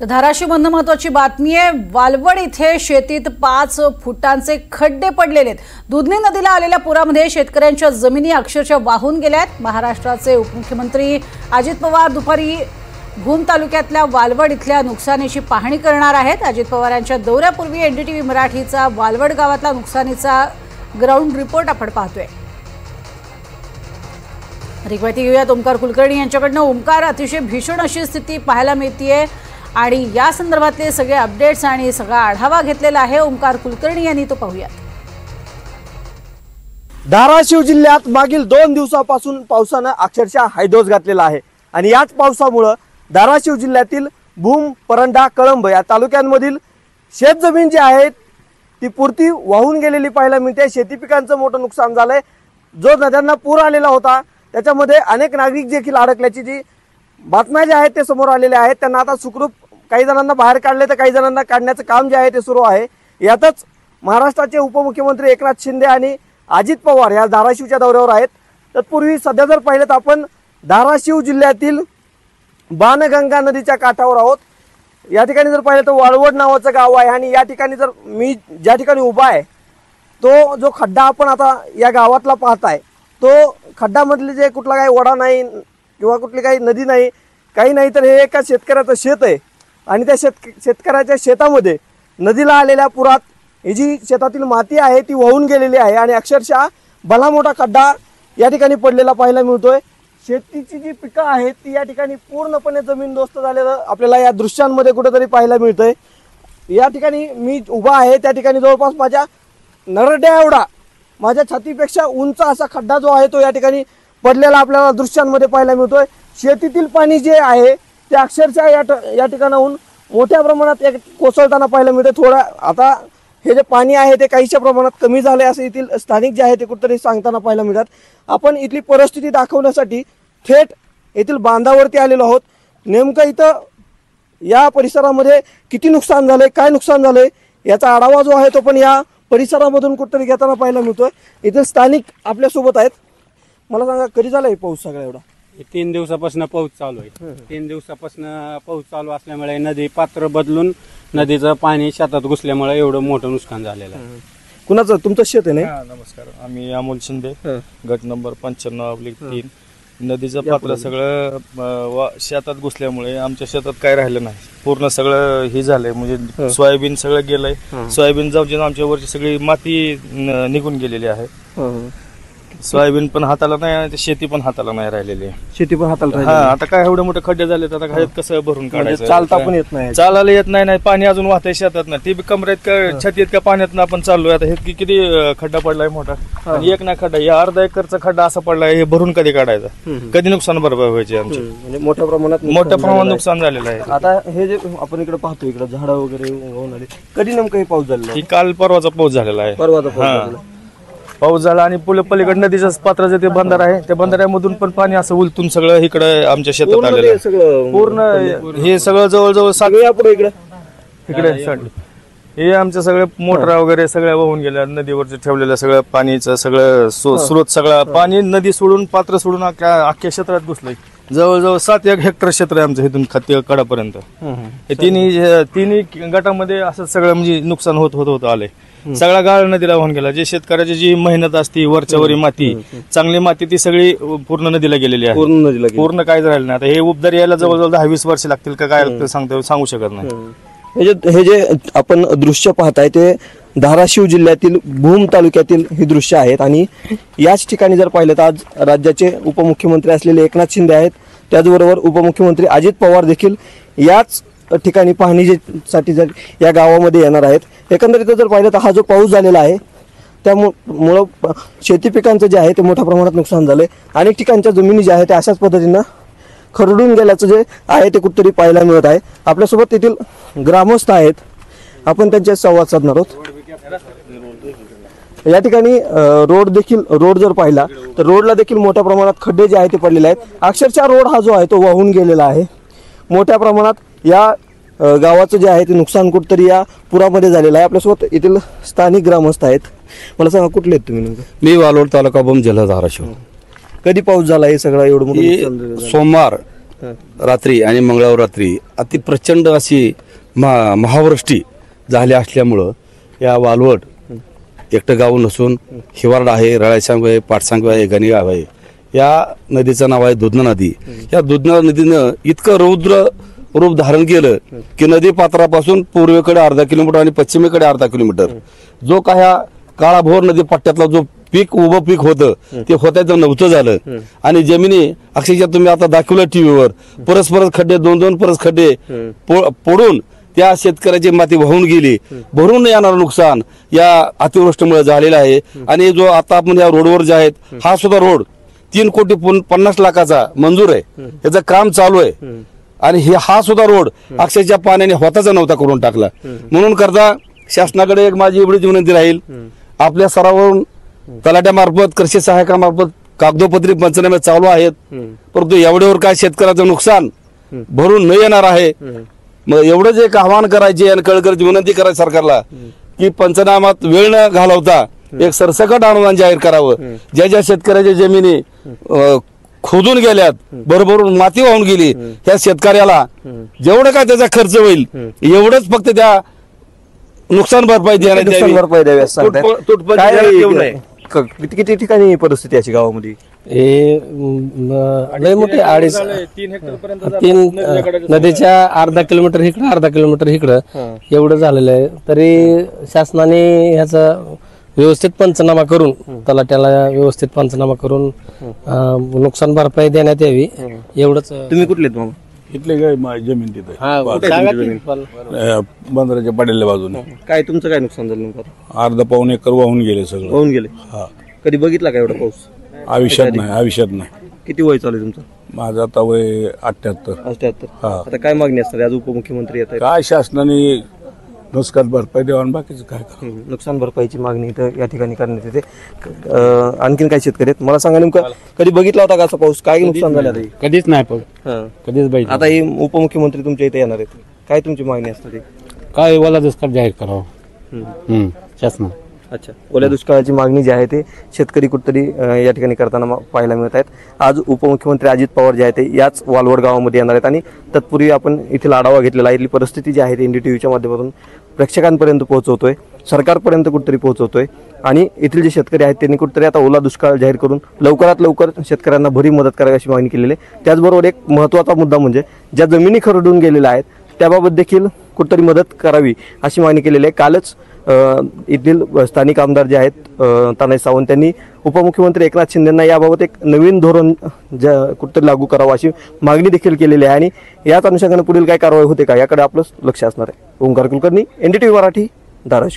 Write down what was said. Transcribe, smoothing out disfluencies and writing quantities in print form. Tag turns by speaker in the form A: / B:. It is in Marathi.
A: धाराशिवमधून महत्त्वाची बातमी आहे। वालवड इथे शेतीत 5 फुटांचे खड्डे पडलेले आहेत। दुधनी नदीला आलेल्या पुरामध्ये शेतकऱ्यांच्या जमिनी अक्षरशः वाहून गेल्या आहेत। महाराष्ट्राचे उपमुख्यमंत्री अजित पवार दुपारी भूम तालुक्यातल्या वालवड इथल्या नुकसानीची पाहणी करणार आहेत। अजित पवारांच्या दौऱ्यापूर्वी एनडीटीव्ही मराठीचा वालवड गावातला नुकसानीचा ग्राउंड रिपोर्ट आपण पाहतोय। माहिती घेऊयात ओमकार कुलकर्णी यांच्याकडनं। ओमकार, अतिशय भीषण अशी स्थिती पाहायला मिळतेय आणि या संदर्भातले सगळे अपडेट्स आणि सगळा आढावा घेतलेला आहे ओमकार कुलकर्णी यांनी, तो पाहूया।
B: धाराशिव जिल्ह्यात मागील 2 दिवसापासून पावसाने अक्षरशः हायदोस घातलेला आहे आणि याच पावसामुळे धाराशिव जिल्ह्यातील भूम, परंडा, कळंब या तालुक्यांमधील शेतजमीन जी आहे ती पुरती वाहून गेलेली पाहायला मिळते। शेती पिकांचं मोठं नुकसान झालंय। जो नद्यांना पूर आलेला होता त्याच्यामध्ये अनेक नागरिक देखील अडकल्याची जी बातम्या ज्या आहेत ते समोर आलेल्या आहेत। त्यांना आता सुखरूप काही जणांना बाहेर काढले तर काही जणांना काढण्याचं काम जे आहे ते सुरू आहे। यातच महाराष्ट्राचे उपमुख्यमंत्री एकनाथ शिंदे आणि अजित पवार या धाराशिवच्या दौऱ्यावर आहेत। तत्पूर्वी सध्या जर पाहिलं तर आपण धाराशिव जिल्ह्यातील बाणगंगा नदीच्या काठावर आहोत। या ठिकाणी जर पाहिलं तर वाळवड नावाचं गाव आहे आणि या ठिकाणी जर मी ज्या ठिकाणी उभा आहे तो जो खड्डा आपण आता या गावातला पाहताय तो खड्डामधले जे कुठला काही वडा नाही किंवा कुठली काही नदी नाही, काही नाही, तर हे एका शेतकऱ्याचं शेत आहे आणि त्या शेतकऱ्याच्या शेतामध्ये नदीला आलेल्या पुरात ही जी शेतातील माती आहे ती वाहून गेलेली आहे आणि अक्षरशः भला मोठा खड्डा या ठिकाणी पडलेला पाहायला मिळतोय। शेतीची जी पिकं आहेत ती या ठिकाणी पूर्णपणे जमीनदोस्त झालेलं आपल्याला या दृश्यांमध्ये कुठेतरी पाहायला मिळतंय। या ठिकाणी मी उभा आहे त्या ठिकाणी जवळपास माझ्या नरड्या एवढा, माझ्या छातीपेक्षा उंच असा खड्डा जो आहे तो या ठिकाणी पडलेला आपल्याला दृश्यांमध्ये पाहायला मिळतोय। शेतीतील पाणी जे आहे ते अक्षरशः या ठिकाणाहून मोठ्या प्रमाणात कोसळताना पाहायला मिळते। थोडा आता हे जे पाणी आहे ते काहीशा प्रमाणात कमी झाले असे येथील स्थानिक जे आहे ते कुठेतरी सांगताना पाहायला मिळतात। आपण इथली परिस्थिती दाखवण्यासाठी थेट येथील बांधावरती आलेलो आहोत। नेमकं इथं या परिसरामध्ये किती नुकसान झालंय, काय नुकसान झालंय याचा आढावा जो आहे तो पण या परिसरामधून कुठेतरी घेताना पाहायला मिळतोय। इथं स्थानिक आपल्यासोबत आहेत। मला सांगा, कधी झालाय पाऊस सगळा एवढा?
C: 3 दिवसापासून पाऊस चालू आहे। 3 दिवसापासून पाऊस चालू असल्यामुळे नदी पात्र बदलून नदीचं पाणी शेतात घुसल्यामुळे एवढं मोठं नुकसान झालेलं आहे।
B: कुणाचं? तुमचं शेत आहे ना?
D: नमस्कार, आम्ही अमोल शिंदे, गट नंबर 95/3। नदीचं पात्र सगळं शेतात घुसल्यामुळे आमच्या शेतात काय राहिलं नाही, पूर्ण सगळं हे झालंय। म्हणजे सोयाबीन सगळं गेलंय। सोयाबीन जाऊन आमच्या वरची सगळी माती निघून गेलेली आहे। सोयाबीन पण हाताला नाही आणि शेती पण हाताला नाही राहिलेली आहे।
B: शेती पण हाताला
D: हा, आता काय एवढे मोठे खड्डे झाले, आता ह्यात कसं भरून काढायचं?
B: चालता पण येत नाही,
D: चालायला येत नाही, पाणी अजून वाहतंय शेतात ना, ती बी कमरेत का छातीत का पाण्यात आपण चाललोय। आता हे किती खड्डा पडलाय मोठा, आणि एक नाही खड्डा, या अर्धा एकरचा खड्डा असा पडलाय, हे भरून कधी काढायचा? कधी नुकसान भरपाई व्हायची आमची?
B: म्हणजे मोठ्या प्रमाणात
D: नुकसान झालेलं आहे।
B: आता हे जे आपण इकडे पाहतो, इकडे झाडं वगैरे वाहून आले, कधी नेमकं हे पाऊस झालेला?
D: ही काल परवाचा पाऊस झालेला आहे।
B: परवाचा
D: पाऊस झाला आणि पलीकडे नदीच्या पात्राचं ते बंधारा आहे, त्या बंधाऱ्यामधून पण पाणी असं उलटून सगळं इकडे आमच्या शेतात आलेलं आहे। पूर्ण हे सगळं जवळजवळ इकडे हे आमच्या सगळे मोटरा वगैरे सगळ्या वाहून गेल्या। नदीवरचे ठेवलेलं सगळं पाणीचं सगळं स्रोत सगळं पाणी नदी सोडून पात्र सोडून अख्ख्या क्षेत्रात घुसलंय। जवळजवळ 7 हेक्टर क्षेत्र आहे आमचं इथून खाती कडापर्यंत। तिन्ही गटामध्ये असं सगळं म्हणजे नुकसान होत आलंय। सगळा गाळ नदीला वाहून गेला। जे शेतकऱ्याची जी मेहनत असती, वरच्यावरी माती, चांगली माती, ती सगळी पूर्ण नदीला गेलेली आहे। पूर्ण काहीच राहिलं नाही। आता हे उपदार यायला जवळजवळ 10-20 वर्ष लागतील का काय सांगू शकत नाही।
B: हे जे आपण दृश्य पाहताय ते धाराशिव जिल्ह्यातील भूम तालुक्यातील ही दृश्य आहेत आणि याच ठिकाणी जर पाहिलं तर आज राज्याचे उपमुख्यमंत्री असलेले एकनाथ शिंदे आहेत, त्याचबरोबर उपमुख्यमंत्री अजित पवार देखील याच ठिकाणी पाहणीसाठी जर या गावामध्ये येणार आहेत। एकंदरीत जर पाहिलं तर हा जो पाऊस झालेला आहे त्यामुळं शेती पिकांचं जे आहे ते मोठ्या प्रमाणात नुकसान झालंय। अनेक ठिकाणच्या जमिनी ज्या आहेत त्या अशाच पद्धतीनं खरडून गेल्याचं जे आहे ते कुठेतरी पाहायला मिळत आहे। आपल्यासोबत तेथील ग्रामस्थ आहेत, आपण त्यांच्याशी संवाद साधणार आहोत। या ठिकाणी रोड जर पाहिला तर रोडला देखील मोठ्या प्रमाणात खड्डे जे आहेत ते पडलेले आहेत। अक्षरशः रोड हा जो आहे तो वाहून गेलेला आहे। मोठ्या प्रमाणात या गावाचं जे आहे ते नुकसान कुठतरी या पुरामध्ये झालेलं आहे। आपल्यासोबत येथील स्थानिक ग्रामस्थ आहेत। मला सांगा, कुठले आहेत तुम्ही?
E: मी वालोड तालुका भूम जिल्हा धाराशिव।
B: कधी पाऊस झाला हे सगळं एवढं मोठं?
E: सोमवार रात्री आणि मंगळवार रात्री अति प्रचंड अशी महावृष्टी झाली असल्यामुळं या वालवड एकटं गाव नसून हिवारड आहे, रळायसांग आहे, पाटसांग आहे, गणिगाव आहे. या नदीचं नाव आहे दुधना नदी. या दुधना नदीनं इतकं रौद्र रूप धारण केलं की नदी पात्रापासून पूर्वेकडे अर्धा किलोमीटर आणि पश्चिमेकडे अर्धा किलोमीटर जो काय ह्या काळाभोर नदी पट्ट्यातला जो पीक उभं पीक होतं ते होत्याचं नव्हतं झालं. आणि जमिनी अक्षरशः तुम्ही आता दाखवलं टीव्हीवर परस्पर खड्डे 2-2 परस खड्डे पडून त्या शेतकऱ्याची माती वाहून गेली. भरून येणारं नुकसान या अतिवृष्टीमुळे झालेलं आहे. आणि जो आता आपण या रोडवर जे आहेत हा सुद्धा रोड 3,50,00,000 मंजूर आहे, याचं काम चालू आहे. आणि हा सुद्धा रोड अक्षरशः पाण्याने होताचा नव्हता करून टाकला. म्हणून करता शासनाकडे एक माझी एवढीच विनंती राहील, आपल्या स्तरावरून तलाट्यामार्फत कृषी सहाय्यकामार्फत कागदोपत्री पंचनामे चालू आहेत, परंतु एवढ्यावर काय शेतकऱ्याचं नुकसान भरून न येणार आहे. मग एवढंच एक आवाहन करायचे आणि कळकळीची विनंती करायची सरकारला की पंचनामात वेळ न घालवता एक सरसकट अनुदान जाहीर करावं. ज्या ज्या शेतकऱ्याच्या जमिनी खोदून गेल्यात, भरभरून माती वाहून गेली, त्या शेतकऱ्याला जेवढं काय त्याचा खर्च होईल एवढंच फक्त त्या नुकसान भरपाई
B: नुकसान भरपाई द्यावी असं सांगताय. किती ठिकाणी परिस्थिती याची गावामध्ये?
F: लय मोठे 3 नदीच्या अर्धा किलोमीटर इकडं अर्धा किलोमीटर इकडं एवढं झालेलं आहे. तरी शासनाने ह्याचा व्यवस्थित पंचनामा करून तलाट्याला व्यवस्थित पंचनामा करून नुकसान भरपाई देण्यात यावी एवढंच.
B: तुम्ही कुठले मामा?
G: इथले काय जमीन तिथे बंदराच्या पाड्याच्या बाजूने.
B: काय तुमचं काय नुकसान झालं नेमकं?
G: अर्धा पाऊण एकर वाहून गेले सगळं.
B: वाहून गेले?
G: हा.
B: कधी बघितला का एवढा पाऊस?
G: आयुष्यात नाही.
B: किती वय चालू आहे तुमचं?
G: माझं आता वय 78.
B: 78.
G: हा.
B: आता काय मागणी असणार आज उपमुख्यमंत्री येत आहेत?
G: काय शासनाने नुकसान भरपाई द्यावं आणि बाकीचं काय करा.
B: नुकसान भरपाईची मागणी इथं या ठिकाणी करण्यात येते. आणखीन काय शेतकरी आहेत मला सांगा, नेमकं कधी बघितला होता का असा पाऊस? काय नुकसान झालं आता?
C: कधीच नाही कधीच बाई.
B: आता हे उपमुख्यमंत्री तुमच्या इथे येणार आहेत, काय तुमची मागणी असते?
C: काय ओला दुष्काळ जाहीर करावं शासना.
B: अच्छा, ओल्या दुष्काळाची मागणी जी आहे ते शेतकरी कुठतरी या ठिकाणी करताना पाहायला मिळत आहेत. आज उपमुख्यमंत्री अजित पवार जे आहे ते याच वालवड गावामध्ये येणार आहेत आणि तत्पूर्वी आपण इथला आढावा घेतलेला आहे. इथली परिस्थिती जी आहे ते NDTVच्या माध्यमातून प्रेक्षकांपर्यंत पोहोचवतोय, सरकारपर्यंत कुठतरी पोहोचवतोय. आणि येथील जे शेतकरी आहेत त्यांनी कुठतरी आता ओला दुष्काळ जाहीर करून लवकरात लवकर शेतकऱ्यांना भरी मदत करावी अशी मागणी केलेली आहे. त्याचबरोबर एक महत्त्वाचा मुद्दा म्हणजे ज्या जमिनी खरडून गेलेल्या आहेत त्याबाबत देखील कुठतरी मदत करावी अशी मागणी केलेली आहे. कालच येथील स्थानिक आमदार जे आहेत तानाजी सावंत यांनी उपमुख्यमंत्री एकनाथ शिंदेंना याबाबत एक नवीन धोरण कुठतरी लागू करावं अशी मागणी देखील केलेली आहे. आणि याच अनुषंगाने पुढील काय कारवाई होते का याकडे आपलं लक्ष असणार आहे. ओंकार कुलकर्णी, NDTV मराठी, धाराशिव.